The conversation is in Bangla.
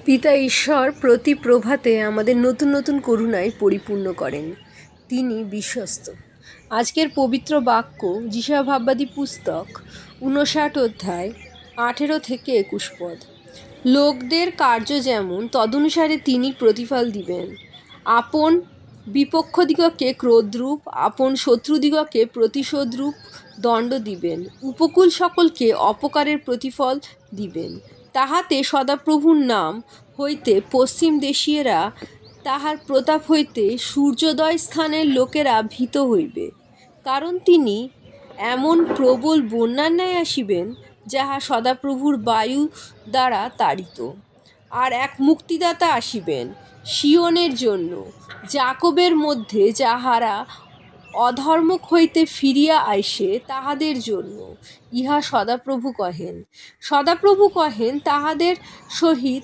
পিতা ঈশ্বর প্রতি প্রভাতে আমাদের নতুন নতুন করুণায় পরিপূর্ণ করেন। তিনি বিশ্বস্ত। আজকের পবিত্র বাক্য যিশা ভাববাদী পুস্তক 59 অধ্যায় 18 থেকে 21 পদ। লোকদের কার্য যেমন তদনুসারে তিনি প্রতিফল দিবেন। আপন বিপক্ষদিগকে ক্রোধরূপ, আপন শত্রুদিগকে প্রতিশোধরূপ দণ্ড দিবেন। উপকূল সকলকে অপকারের প্রতিফল দিবেন। তাহাতে সদাপ্রভুর নাম হইতে পশ্চিম দেশীয়েরা, তাহার প্রতাপ হইতে সূর্যোদয় স্থানের লোকেরা ভীত হইবে। কারণ তিনি এমন প্রবল বন্যার ন্যায় আসিবেন, যাহা সদাপ্রভুর বায়ু দ্বারা তাড়িত। আর এক মুক্তিদাতা আসিবেন সিয়নের জন্য, যাকবের মধ্যে যাহারা অধর্ম হইতে ফিরিয়া আইসে তাহাদের জন্য। ইহা সদাপ্রভু কহেন। সদাপ্রভু কহেন, তাহাদের সহিত